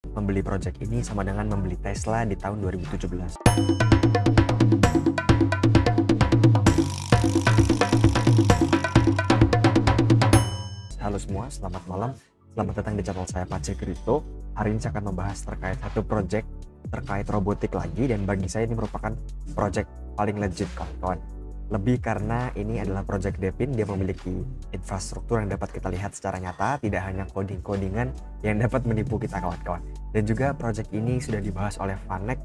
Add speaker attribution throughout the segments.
Speaker 1: Membeli project ini sama dengan membeli Tesla di tahun 2017. Halo semua, selamat malam. Selamat datang di channel saya Pace Crypto. Hari ini saya akan membahas terkait satu project terkait robotik lagi, dan bagi saya ini merupakan project paling legit kawan-kawan. Lebih karena ini adalah project Depin, dia memiliki infrastruktur yang dapat kita lihat secara nyata, tidak hanya coding-codingan yang dapat menipu kita kawan-kawan. Dan juga project ini sudah dibahas oleh Vanek,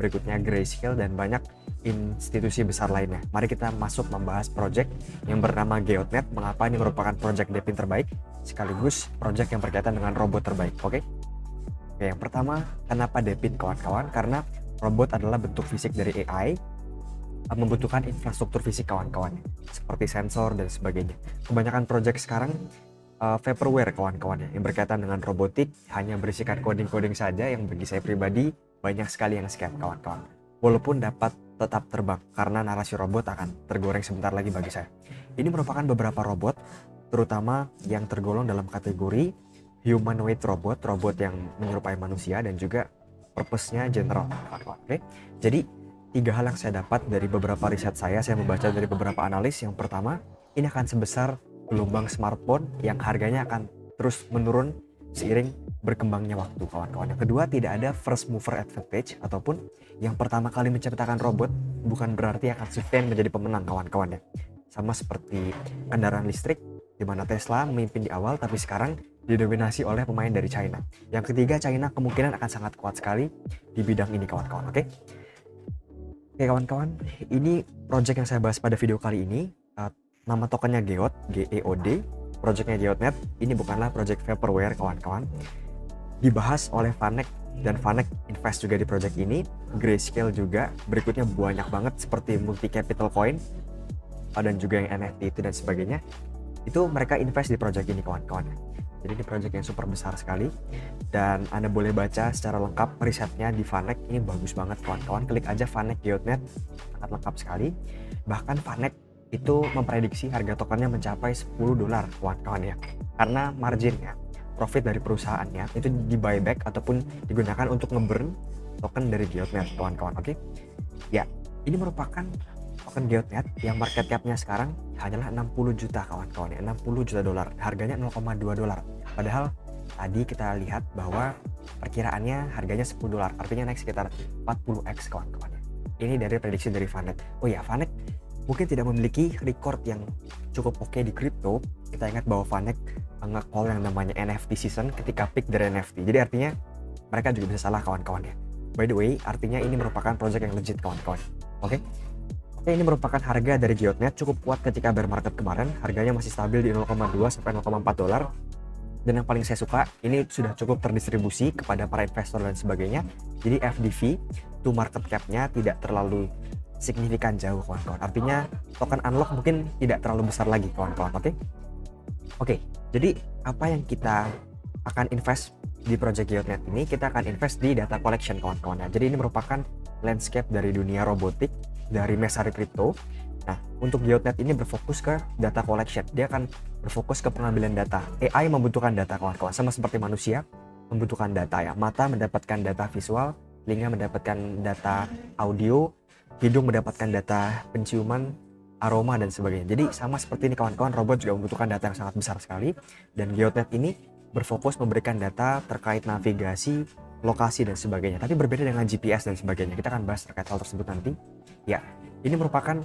Speaker 1: berikutnya Grayscale, dan banyak institusi besar lainnya. Mari kita masuk membahas project yang bernama Geotnet. Mengapa ini merupakan project Depin terbaik, sekaligus project yang berkaitan dengan robot terbaik, oke? Oke, yang pertama, kenapa Depin kawan-kawan? Karena robot adalah bentuk fisik dari AI, membutuhkan infrastruktur fisik kawan-kawan, seperti sensor dan sebagainya. Kebanyakan project sekarang vaporware kawan-kawan ya, yang berkaitan dengan robotik hanya berisikan coding-coding saja, yang bagi saya pribadi banyak sekali yang scam kawan-kawan. Walaupun dapat tetap terbang karena narasi robot akan tergoreng sebentar lagi bagi saya. Ini merupakan beberapa robot, terutama yang tergolong dalam kategori humanoid robot, robot yang menyerupai manusia dan juga purpose-nya general kawan-kawan. Oke, jadi 3 hal yang saya dapat dari beberapa riset saya membaca dari beberapa analis. Yang pertama, ini akan sebesar gelombang smartphone yang harganya akan terus menurun seiring berkembangnya waktu kawan-kawan. Yang kedua, tidak ada first mover advantage, ataupun yang pertama kali menciptakan robot bukan berarti akan sustain menjadi pemenang kawan-kawan ya. Sama seperti kendaraan listrik, di mana Tesla memimpin di awal tapi sekarang didominasi oleh pemain dari China. Yang ketiga, China kemungkinan akan sangat kuat sekali di bidang ini kawan-kawan. Oke kawan-kawan, ini project yang saya bahas pada video kali ini. Nama tokennya Geot, G-E-O-D. Projectnya Geotnet. Ini bukanlah project vaporware kawan-kawan. Dibahas oleh Vanek, dan Vanek invest juga di project ini. Grayscale juga. Berikutnya banyak banget seperti multi capital coin dan juga yang NFT itu dan sebagainya. Itu mereka invest di project ini kawan-kawan. Jadi ini project yang super besar sekali, dan Anda boleh baca secara lengkap risetnya di Vanek. Ini bagus banget kawan-kawan. Klik aja Vanek Geotnet, sangat lengkap sekali. Bahkan Vanek itu memprediksi harga tokennya mencapai $10 kawan-kawan ya, karena marginnya, profit dari perusahaannya itu di buyback ataupun digunakan untuk ngeburn token dari Geotnet kawan-kawan. Oke ya, ini merupakan token Geotnet yang market capnya sekarang hanyalah 60 juta kawan-kawan ya, $60 juta, harganya $0,2. Padahal tadi kita lihat bahwa perkiraannya harganya $10, artinya naik sekitar 40x kawan-kawan ya. Ini dari prediksi dari Vanek. Oh ya, Vanek mungkin tidak memiliki record yang cukup oke di kripto. Kita ingat bahwa Vanek nge-call yang namanya NFT season ketika peak dari NFT. Jadi artinya mereka juga bisa salah kawan-kawan ya. By the way, artinya ini merupakan project yang legit kawan-kawan. Oke, ini merupakan harga dari Geotnet cukup kuat ketika bear market kemarin. Harganya masih stabil di 0,2 sampai $0,4. Dan yang paling saya suka, ini sudah cukup terdistribusi kepada para investor dan sebagainya. Jadi FDV to market cap-nya tidak terlalu signifikan jauh kawan-kawan. Artinya token unlock mungkin tidak terlalu besar lagi kawan-kawan. Oke, jadi apa yang kita akan invest di project Geotnet ini? Kita akan invest di data collection kawan-kawan. Jadi ini merupakan landscape dari dunia robotik dari Messari Crypto. Nah, untuk Geotnet ini berfokus ke data collection. Dia akan berfokus ke pengambilan data. AI membutuhkan data kawan-kawan, sama seperti manusia membutuhkan data ya. Mata mendapatkan data visual, telinga mendapatkan data audio, hidung mendapatkan data penciuman, aroma dan sebagainya. Jadi sama seperti ini kawan-kawan, robot juga membutuhkan data yang sangat besar sekali. Dan Geotnet ini berfokus memberikan data terkait navigasi, lokasi dan sebagainya. Tapi berbeda dengan GPS dan sebagainya. Kita akan bahas terkait hal tersebut nanti. Ya, ini merupakan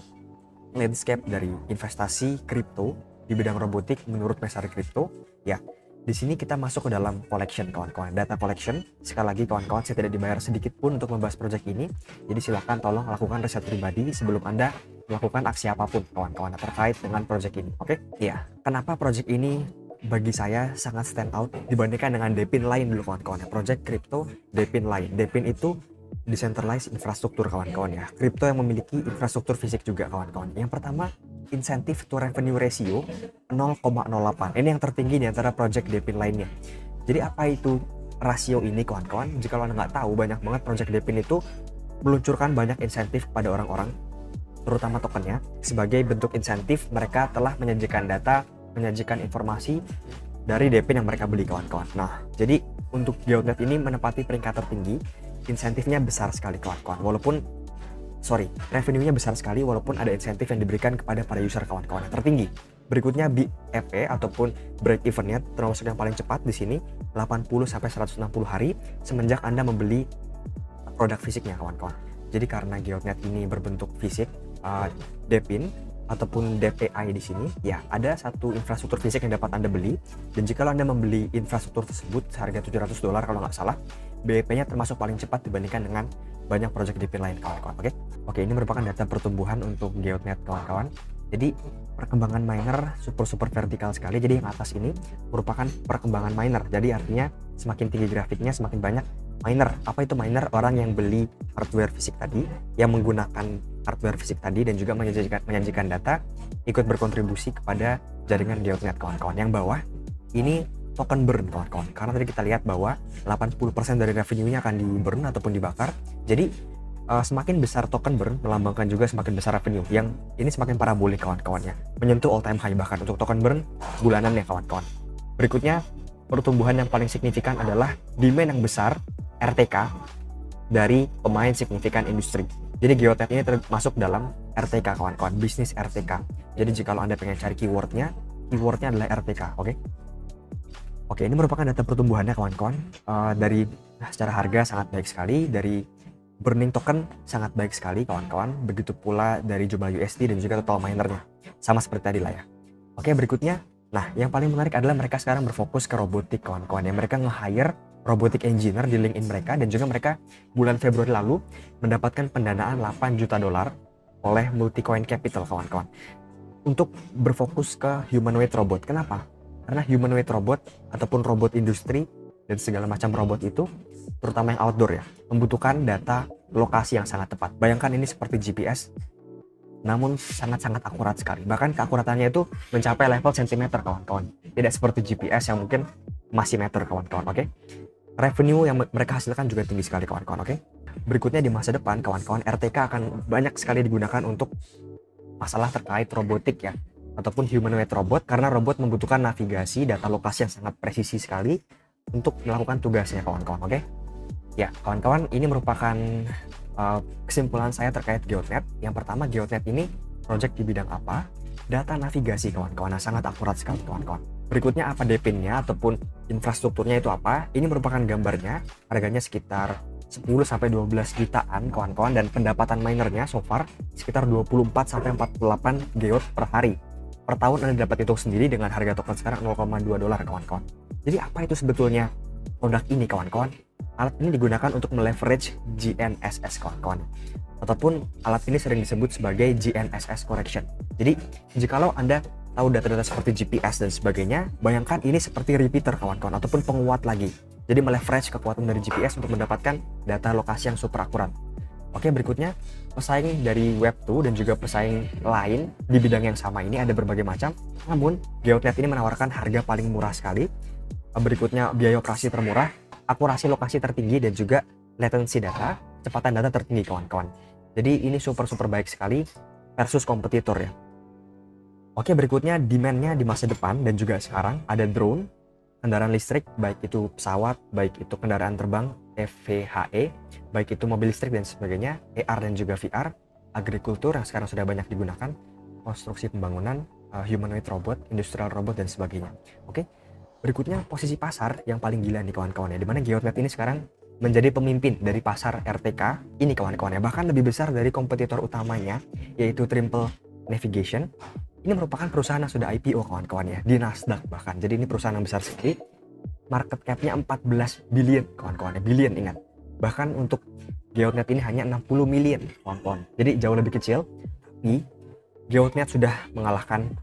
Speaker 1: landscape dari investasi kripto di bidang robotik menurut Messari Crypto. Ya, di sini kita masuk ke dalam collection kawan-kawan, data collection. Sekali lagi kawan-kawan, saya tidak dibayar sedikit pun untuk membahas project ini. Jadi silakan tolong lakukan riset pribadi sebelum Anda melakukan aksi apapun kawan-kawan terkait dengan project ini. Oke? Ya, kenapa project ini bagi saya sangat stand out dibandingkan dengan Depin lain dulu kawan-kawan. Project crypto Depin lain. Depin itu decentralized infrastruktur kawan-kawan ya. Kripto yang memiliki infrastruktur fisik juga kawan-kawan. Yang pertama, insentif to revenue ratio 0,08. Ini yang tertinggi di antara project Depin lainnya. Jadi apa itu rasio ini kawan-kawan? Jika Anda nggak tahu, banyak banget project Depin itu meluncurkan banyak insentif pada orang-orang, terutama tokennya. Sebagai bentuk insentif, mereka telah menyajikan data, menyajikan informasi dari Depin yang mereka beli kawan-kawan. Nah, jadi untuk Geonet ini menempati peringkat tertinggi. Insentifnya besar sekali kawan-kawan, revenue-nya besar sekali walaupun ada insentif yang diberikan kepada para user kawan-kawan yang tertinggi. Berikutnya BEP ataupun break even-nya termasuk yang paling cepat di sini 80 sampai 160 hari semenjak Anda membeli produk fisiknya kawan-kawan. Jadi karena Geonet ini berbentuk fisik, DEPIN ataupun DPI di sini, ya ada satu infrastruktur fisik yang dapat Anda beli, dan jika Anda membeli infrastruktur tersebut seharga $700 kalau nggak salah, BEP-nya termasuk paling cepat dibandingkan dengan banyak project DePIN lain kawan-kawan. Oke, ini merupakan data pertumbuhan untuk Geonet kawan-kawan. Jadi perkembangan miner super vertikal sekali. Jadi yang atas ini merupakan perkembangan miner. Jadi artinya semakin tinggi grafiknya semakin banyak miner. Apa itu miner? Orang yang beli hardware fisik tadi, yang menggunakan hardware fisik tadi dan juga menyajikan data, ikut berkontribusi kepada jaringan Geonet kawan-kawan. Yang bawah ini token burn kawan-kawan. Karena tadi kita lihat bahwa 80% dari revenue-nya akan di burn ataupun dibakar. Jadi semakin besar token burn melambangkan juga semakin besar revenue, yang ini semakin parabolik kawan-kawannya, menyentuh all time high bahkan untuk token burn bulanan ya kawan-kawan. Berikutnya pertumbuhan yang paling signifikan adalah demand yang besar RTK dari pemain signifikan industri. Jadi Geonet ini termasuk dalam RTK kawan-kawan, bisnis RTK. Jadi jika Anda pengen cari keywordnya adalah RTK. Oke, ini merupakan data pertumbuhannya kawan-kawan. Dari secara harga sangat baik sekali, dari burning token sangat baik sekali kawan-kawan, begitu pula dari jumlah USD dan juga total minernya, sama seperti tadi lah ya. Oke, berikutnya, nah yang paling menarik adalah mereka sekarang berfokus ke robotik kawan-kawan, yang mereka nge-hire robotic engineer di LinkedIn mereka, dan juga mereka bulan Februari lalu mendapatkan pendanaan $8 juta oleh Multicoin Capital kawan-kawan untuk berfokus ke humanoid robot. Kenapa? Karena humanoid robot ataupun robot industri dan segala macam robot itu, terutama yang outdoor ya, membutuhkan data lokasi yang sangat tepat. Bayangkan ini seperti GPS, namun sangat-sangat akurat sekali. Bahkan keakuratannya itu mencapai level sentimeter kawan-kawan. Tidak seperti GPS yang mungkin masih meter kawan-kawan. Revenue yang mereka hasilkan juga tinggi sekali kawan-kawan. Berikutnya di masa depan kawan-kawan, RTK akan banyak sekali digunakan untuk masalah terkait robotik ya, ataupun humanoid robot, karena robot membutuhkan navigasi data lokasi yang sangat presisi sekali untuk melakukan tugasnya kawan-kawan. Ya kawan-kawan, ini merupakan kesimpulan saya terkait Geonet. Yang pertama, Geonet ini project di bidang apa? Data navigasi kawan-kawan, sangat akurat sekali kawan-kawan. Berikutnya apa DePIN-nya ataupun infrastrukturnya itu apa? Ini merupakan gambarnya, harganya sekitar 10-12 jutaan kawan-kawan, dan pendapatan minernya so far sekitar 24-48 geot per hari. Per tahun Anda dapat hitung sendiri dengan harga token sekarang $0,2 kawan-kawan. Jadi apa itu sebetulnya produk ini kawan-kawan? Alat ini digunakan untuk meleverage GNSS kawan-kawan, ataupun alat ini sering disebut sebagai GNSS correction. Jadi jikalau Anda tahu data-data seperti GPS dan sebagainya, bayangkan ini seperti repeater kawan-kawan, ataupun penguat lagi. Jadi meleverage kekuatan dari GPS untuk mendapatkan data lokasi yang super akurat. Oke, berikutnya pesaing dari Web2 dan juga pesaing lain di bidang yang sama ini ada berbagai macam. Namun Geonet ini menawarkan harga paling murah sekali. Berikutnya biaya operasi termurah, akurasi lokasi tertinggi, dan juga latency data, kecepatan data tertinggi kawan-kawan. Jadi ini super baik sekali versus kompetitor ya. Oke, berikutnya demand-nya di masa depan dan juga sekarang ada drone, kendaraan listrik, baik itu pesawat, baik itu kendaraan terbang, FVHE, baik itu mobil listrik dan sebagainya, AR dan juga VR, agrikultur yang sekarang sudah banyak digunakan, konstruksi pembangunan, humanoid robot, industrial robot dan sebagainya. Oke. Berikutnya posisi pasar yang paling gila nih kawan-kawan ya, dimana Geonet ini sekarang menjadi pemimpin dari pasar RTK ini kawan-kawan ya, bahkan lebih besar dari kompetitor utamanya yaitu Trimble Navigation. Ini merupakan perusahaan yang sudah IPO kawan-kawan ya, di Nasdaq bahkan. Jadi ini perusahaan yang besar sekali, market cap-nya 14 billion kawan-kawan ya, billion ingat. Bahkan untuk Geonet ini hanya 60 million kawan-kawan, jadi jauh lebih kecil. Tapi Geonet sudah mengalahkan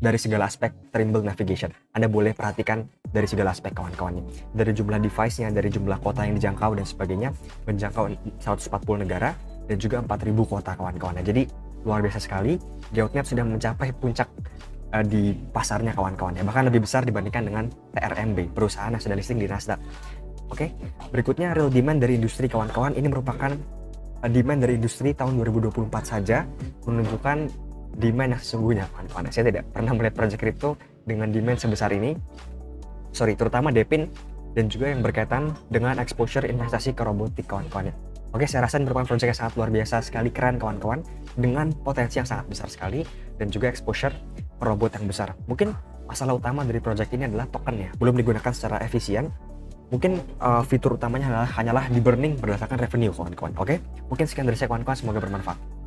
Speaker 1: dari segala aspek Trimble Navigation. Anda boleh perhatikan dari segala aspek kawan-kawannya. Dari jumlah device-nya, dari jumlah kota yang dijangkau dan sebagainya, menjangkau 140 negara dan juga 4.000 kota kawan-kawannya. Jadi luar biasa sekali. Geonet sudah mencapai puncak di pasarnya kawan-kawannya. Bahkan lebih besar dibandingkan dengan TRMB, perusahaan yang sudah listing di Nasdaq. Oke, berikutnya real demand dari industri kawan-kawan. Ini merupakan demand dari industri tahun 2024 saja, menunjukkan demand yang sesungguhnya kawan-kawan. Saya tidak pernah melihat project crypto dengan demand sebesar ini. Terutama DePIN dan juga yang berkaitan dengan exposure investasi ke robotik kawan-kawan ya. Oke, saya rasa ini merupakan proyek yang sangat luar biasa sekali, keren kawan-kawan, dengan potensi yang sangat besar sekali dan juga exposure ke robot yang besar. Mungkin masalah utama dari proyek ini adalah tokennya belum digunakan secara efisien. Mungkin fitur utamanya hanyalah di burning berdasarkan revenue kawan-kawan. Oke, mungkin sekian dari saya kawan-kawan, semoga bermanfaat.